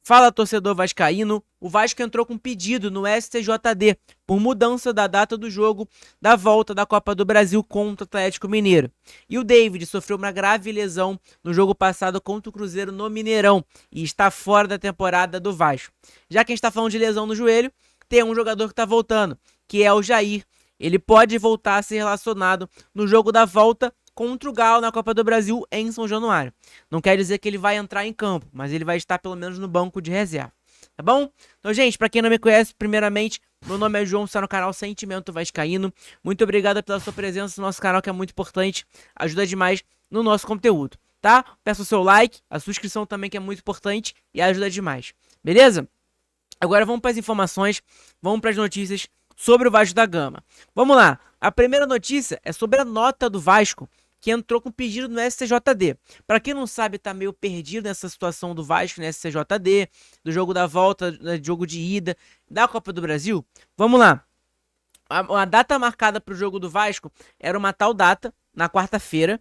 Fala, torcedor vascaíno, o Vasco entrou com pedido no STJD por mudança da data do jogo da volta da Copa do Brasil contra o Atlético Mineiro. E o David sofreu uma grave lesão no jogo passado contra o Cruzeiro no Mineirão e está fora da temporada do Vasco. Já que a gente está falando de lesão no joelho, tem um jogador que está voltando, que é o Jair. Ele pode voltar a ser relacionado no jogo da volta contra o Galo na Copa do Brasil em São Januário. Não quer dizer que ele vai entrar em campo, mas ele vai estar pelo menos no banco de reserva. Tá bom? Então, gente, pra quem não me conhece, primeiramente, meu nome é João, está no canal Sentimento Vascaíno. Muito obrigado pela sua presença no nosso canal, que é muito importante, ajuda demais no nosso conteúdo, tá? Peço o seu like, a sua inscrição também, que é muito importante e ajuda demais. Beleza? Agora vamos para as informações, vamos para as notícias sobre o Vasco da Gama. Vamos lá. A primeira notícia é sobre a nota do Vasco, que entrou com pedido no STJD. Para quem não sabe, tá meio perdido nessa situação do Vasco no STJD, do jogo da volta, do jogo de ida, da Copa do Brasil. Vamos lá. A data marcada para o jogo do Vasco era uma tal data, na quarta-feira.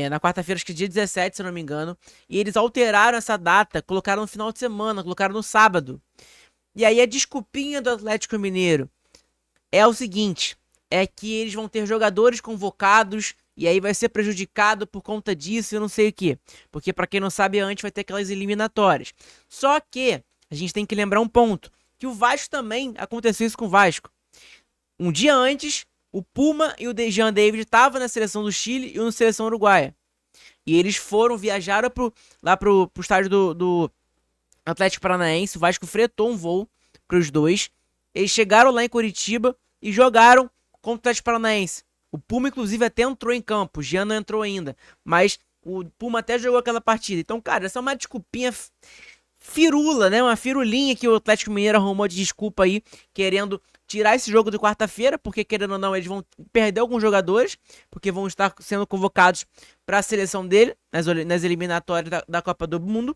Na quarta-feira, acho que dia 17, se eu não me engano. E eles alteraram essa data, colocaram no final de semana, colocaram no sábado. E aí a desculpinha do Atlético Mineiro é o seguinte, é que eles vão ter jogadores convocados e aí vai ser prejudicado por conta disso e eu não sei o que. Porque pra quem não sabe, antes vai ter aquelas eliminatórias. Só que a gente tem que lembrar um ponto, que o Vasco também aconteceu isso com o Vasco. Um dia antes, o Puma e o Dejan David estavam na seleção do Chile e na seleção uruguaia. E eles viajaram lá pro estádio do Atlético Paranaense, o Vasco fretou um voo pros dois. Eles chegaram lá em Curitiba e jogaram contra o Atlético Paranaense. O Puma, inclusive, até entrou em campo. O Jean não entrou ainda. Mas o Puma até jogou aquela partida. Então, cara, essa é uma desculpinha firula, né? Uma firulinha que o Atlético Mineiro arrumou de desculpa aí, querendo tirar esse jogo de quarta-feira, porque, querendo ou não, eles vão perder alguns jogadores, porque vão estar sendo convocados para a seleção dele, nas eliminatórias da Copa do Mundo.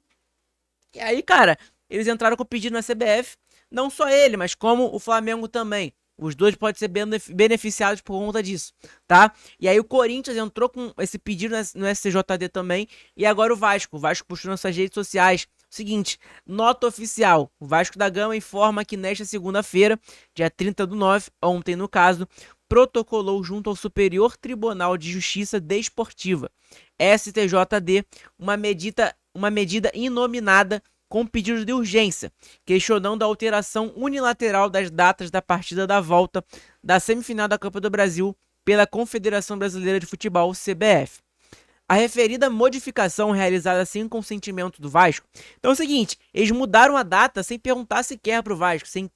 E aí, cara, eles entraram com pedido na CBF. Não só ele, mas como o Flamengo também. Os dois podem ser beneficiados por conta disso, tá? E aí o Corinthians entrou com esse pedido no STJD também. E agora o Vasco. O Vasco puxou nas suas redes sociais. Seguinte, nota oficial. O Vasco da Gama informa que nesta segunda-feira, dia 30/9, ontem no caso, protocolou junto ao Superior Tribunal de Justiça Desportiva, STJD, uma medida inominada com pedido de urgência, questionando a alteração unilateral das datas da partida da volta da semifinal da Copa do Brasil pela Confederação Brasileira de Futebol, CBF. A referida modificação realizada sem consentimento do Vasco. Então é o seguinte, eles mudaram a data sem perguntar sequer pro Vasco, sem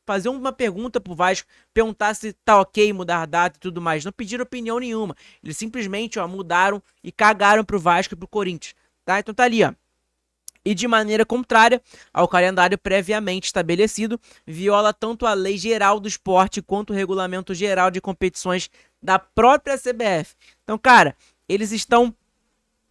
fazer uma pergunta pro Vasco, perguntar se tá ok mudar a data e tudo mais. Não pediram opinião nenhuma. Eles simplesmente mudaram e cagaram pro Vasco e pro Corinthians. Tá? Então tá ali, ó. E de maneira contrária ao calendário previamente estabelecido, viola tanto a Lei Geral do Esporte quanto o Regulamento Geral de Competições da própria CBF. Então, cara, eles estão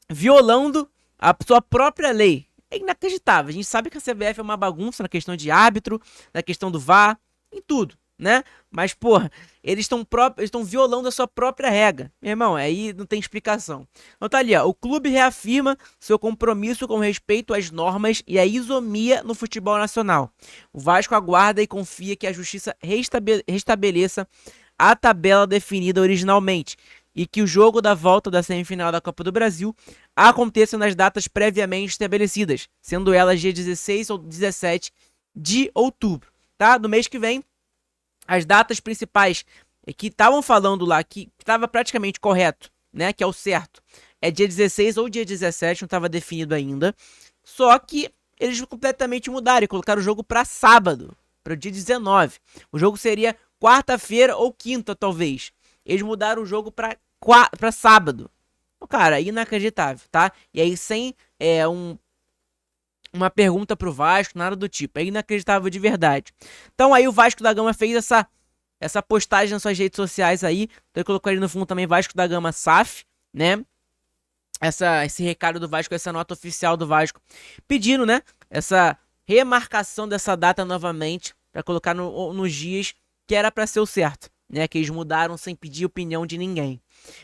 violando a sua própria lei. É inacreditável. A gente sabe que a CBF é uma bagunça na questão de árbitro, na questão do VAR, em tudo, né? Mas, porra, eles estão violando a sua própria regra. Meu irmão, aí não tem explicação. Então tá ali, ó. O clube reafirma seu compromisso com respeito às normas e à isomia no futebol nacional. O Vasco aguarda e confia que a justiça restabeleça a tabela definida originalmente e que o jogo da volta da semifinal da Copa do Brasil aconteça nas datas previamente estabelecidas, sendo elas dia 16 ou 17 de outubro, tá? Do mês que vem. As datas principais que estavam falando lá, que estava praticamente correto, né, que é o certo, é dia 16 ou dia 17, não estava definido ainda. Só que eles completamente mudaram e colocaram o jogo para sábado, para o dia 19. O jogo seria quarta-feira ou quinta, talvez. Eles mudaram o jogo para sábado. Cara, inacreditável, tá? E aí sem uma pergunta pro Vasco, nada do tipo. É inacreditável de verdade. Então aí o Vasco da Gama fez essa postagem nas suas redes sociais aí. Então ele colocou ali no fundo também Vasco da Gama SAF, né? Esse recado do Vasco, essa nota oficial do Vasco, pedindo, né? Essa remarcação dessa data novamente, para colocar nos dias que era para ser o certo, né? Que eles mudaram sem pedir opinião de ninguém.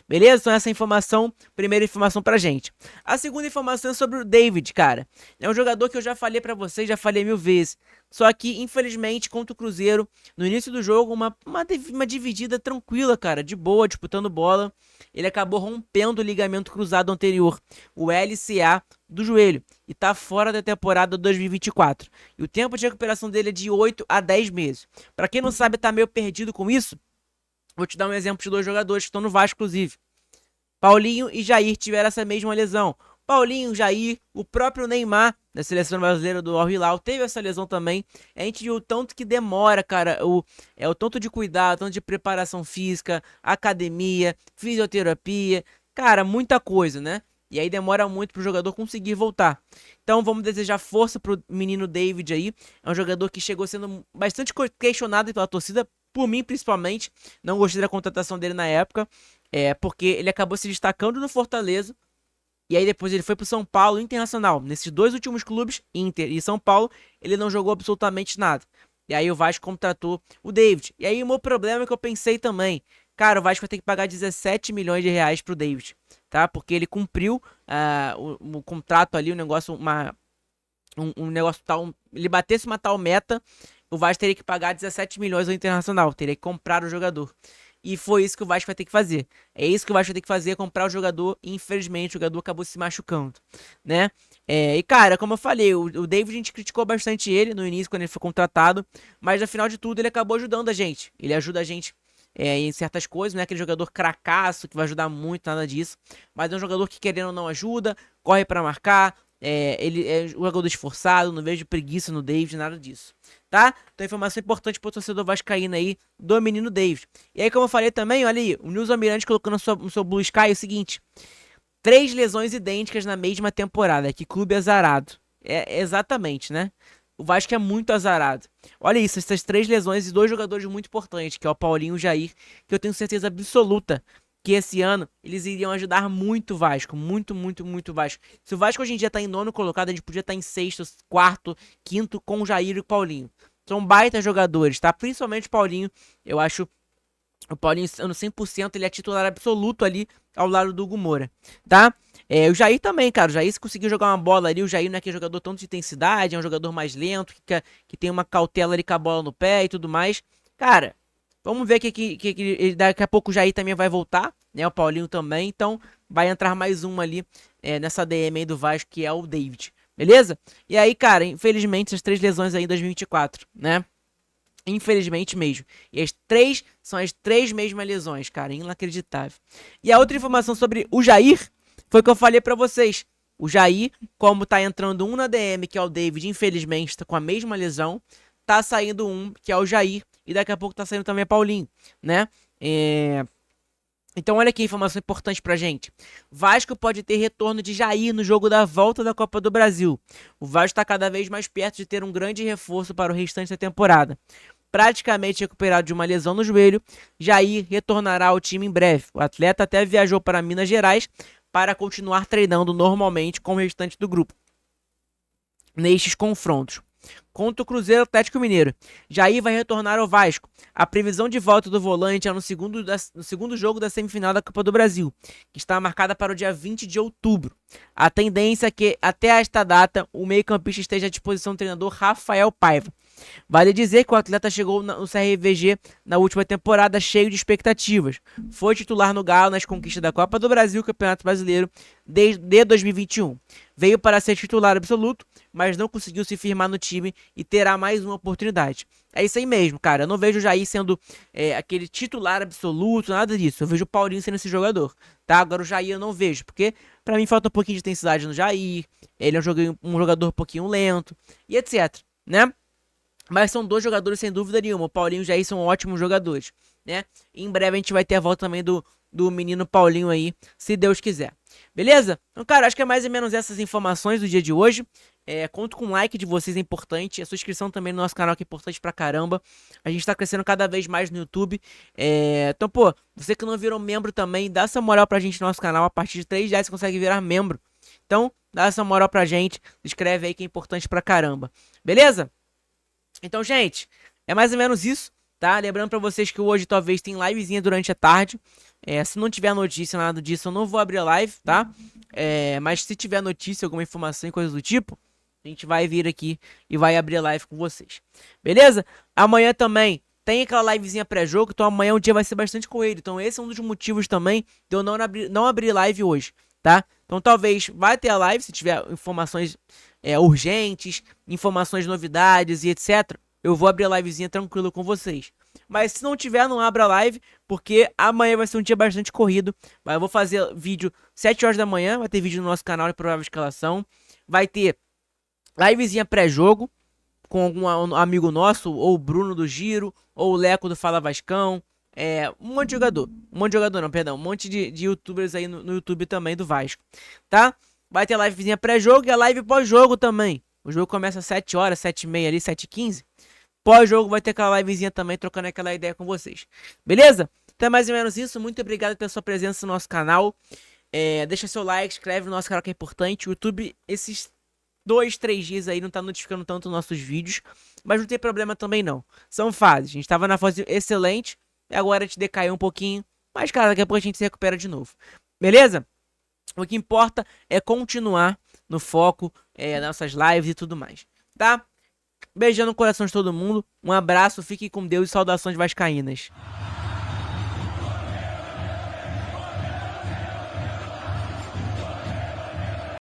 Beleza? Então essa informação, primeira informação pra gente. A segunda informação é sobre o David, cara. É um jogador que eu já falei pra vocês, já falei 1000 vezes. Só que, infelizmente, contra o Cruzeiro, no início do jogo, uma dividida tranquila, cara, de boa, disputando bola. Ele acabou rompendo o ligamento cruzado anterior, o LCA do joelho, e tá fora da temporada 2024. E o tempo de recuperação dele é de 8 a 10 meses. Pra quem não sabe, tá meio perdido com isso, vou te dar um exemplo de dois jogadores que estão no Vasco, inclusive. Paulinho e Jair tiveram essa mesma lesão. Paulinho, Jair, o próprio Neymar, da seleção brasileira do Al Hilal, teve essa lesão também. A gente viu o tanto que demora, cara, o tanto de cuidado, tanto de preparação física, academia, fisioterapia, cara, muita coisa, né? E aí demora muito pro jogador conseguir voltar. Então vamos desejar força pro menino David aí. É um jogador que chegou sendo bastante questionado pela torcida, por mim principalmente. Não gostei da contratação dele na época, porque ele acabou se destacando no Fortaleza. E aí depois ele foi pro São Paulo Internacional. Nesses dois últimos clubes, Inter e São Paulo, ele não jogou absolutamente nada. E aí o Vasco contratou o David. E aí o meu problema é que eu pensei também, cara, o Vasco vai ter que pagar 17 milhões de reais pro David, tá? Porque ele cumpriu o contrato ali, o negócio, um negócio tal, ele batesse uma tal meta, o Vasco teria que pagar 17 milhões ao Internacional, teria que comprar o jogador. E foi isso que o Vasco vai ter que fazer. É isso que o Vasco vai ter que fazer, comprar o jogador. E infelizmente o jogador acabou se machucando, né? E cara, como eu falei, o David a gente criticou bastante ele no início, quando ele foi contratado. Mas no final de tudo ele acabou ajudando a gente. Ele ajuda a gente em certas coisas, não é aquele jogador cracaço que vai ajudar muito, nada disso. Mas é um jogador que querendo ou não ajuda, corre pra marcar. Ele é um jogador esforçado, não vejo preguiça no David, nada disso, tá? Então informação importante pro torcedor vascaíno aí do menino David. E aí, como eu falei também, olha aí, o Nilson Almirante colocou no seu Blue Sky o seguinte: 3 lesões idênticas na mesma temporada, que clube azarado. Exatamente, né? O Vasco é muito azarado. Olha isso, essas 3 lesões e 2 jogadores muito importantes, que é o Paulinho e o Jair, que eu tenho certeza absoluta que esse ano eles iriam ajudar muito o Vasco. Muito, muito, muito o Vasco. Se o Vasco hoje em dia tá em nono colocado, a gente podia estar em sexto, quarto, quinto com o Jair e o Paulinho. São baita jogadores, tá? Principalmente o Paulinho. Eu acho o Paulinho, no 100%, ele é titular absoluto ali ao lado do Hugo Moura, tá? O Jair também, cara. O Jair, se conseguir jogar uma bola ali, o Jair não é aquele jogador tanto de intensidade, é um jogador mais lento, que tem uma cautela ali com a bola no pé e tudo mais. Cara, vamos ver que daqui a pouco o Jair também vai voltar, né? O Paulinho também. Então vai entrar mais um ali nessa DM aí do Vasco, que é o David. Beleza? E aí, cara, infelizmente, essas 3 lesões aí em 2024, né? Infelizmente mesmo. E as 3 são as 3 mesmas lesões, cara. Inacreditável. E a outra informação sobre o Jair foi o que eu falei pra vocês. O Jair, como tá entrando um na DM, que é o David, infelizmente, tá com a mesma lesão. Tá saindo um, que é o Jair. E daqui a pouco tá saindo também Paulinho, né? Então olha aqui a informação importante pra gente. Vasco pode ter retorno de Jair no jogo da volta da Copa do Brasil. O Vasco está cada vez mais perto de ter um grande reforço para o restante da temporada. Praticamente recuperado de uma lesão no joelho, Jair retornará ao time em breve. O atleta até viajou para Minas Gerais para continuar treinando normalmente com o restante do grupo nestes confrontos. Contra o Cruzeiro Atlético Mineiro, Jair vai retornar ao Vasco. A previsão de volta do volante é no segundo jogo da semifinal da Copa do Brasil, que está marcada para o dia 20 de outubro. A tendência é que, até esta data, o meio-campista esteja à disposição do treinador Rafael Paiva. Vale dizer que o atleta chegou no CRVG na última temporada cheio de expectativas. Foi titular no Galo nas conquistas da Copa do Brasil e Campeonato Brasileiro desde 2021. Veio para ser titular absoluto, mas não conseguiu se firmar no time e terá mais uma oportunidade. É isso aí mesmo, cara. Eu não vejo o Jair sendo aquele titular absoluto, nada disso. Eu vejo o Paulinho sendo esse jogador, tá? Agora o Jair eu não vejo, porque pra mim falta um pouquinho de intensidade no Jair. Ele é um jogador um pouquinho lento e etc, né? Mas são 2 jogadores sem dúvida nenhuma. O Paulinho e o Jair são ótimos jogadores, né? E em breve a gente vai ter a volta também do menino Paulinho aí, se Deus quiser. Beleza? Então, cara, acho que é mais ou menos essas informações do dia de hoje. Conto com o like de vocês, é importante. A sua inscrição também no nosso canal, que é importante pra caramba. A gente tá crescendo cada vez mais no YouTube. Então, pô, você que não virou membro também, dá essa moral pra gente no nosso canal. A partir de R$3 você consegue virar membro. Então, dá essa moral pra gente. Se inscreve aí que é importante pra caramba. Beleza? Então, gente, é mais ou menos isso, tá? Lembrando pra vocês que hoje talvez tem livezinha durante a tarde. Se não tiver notícia, nada disso, eu não vou abrir live, tá? Mas se tiver notícia, alguma informação e coisa do tipo, a gente vai vir aqui e vai abrir live com vocês. Beleza? Amanhã também tem aquela livezinha pré-jogo, então amanhã o dia vai ser bastante corrido. Então esse é um dos motivos também de eu não abrir live hoje, tá? Então talvez vai ter a live, se tiver informações urgentes, informações, novidades e etc. Eu vou abrir a livezinha tranquilo com vocês. Mas se não tiver, não abra a live, porque amanhã vai ser um dia bastante corrido. Mas eu vou fazer vídeo 7 horas da manhã, vai ter vídeo no nosso canal de provável escalação. Vai ter livezinha pré-jogo com algum amigo nosso, ou o Bruno do Giro, ou o Leco do Fala Vascão. Um monte de jogador. Um monte de jogador não, perdão. Um monte de youtubers aí no YouTube também do Vasco. Tá? Vai ter livezinha pré-jogo e a live pós-jogo também. O jogo começa às 7 horas, 7h30 ali, 7h15. Pós-jogo vai ter aquela livezinha também, trocando aquela ideia com vocês. Beleza? Então é mais ou menos isso. Muito obrigado pela sua presença no nosso canal. Deixa seu like, inscreve no nosso canal que é importante. O YouTube, esses 2, 3 dias aí não tá notificando tanto os nossos vídeos. Mas não tem problema também não. São fases. A gente tava na fase excelente. E agora a gente decaiu um pouquinho. Mas, cara, daqui a pouco a gente se recupera de novo. Beleza? O que importa é continuar no foco, nossas lives e tudo mais. Tá? Beijando no coração de todo mundo. Um abraço, fique com Deus e saudações vascaínas.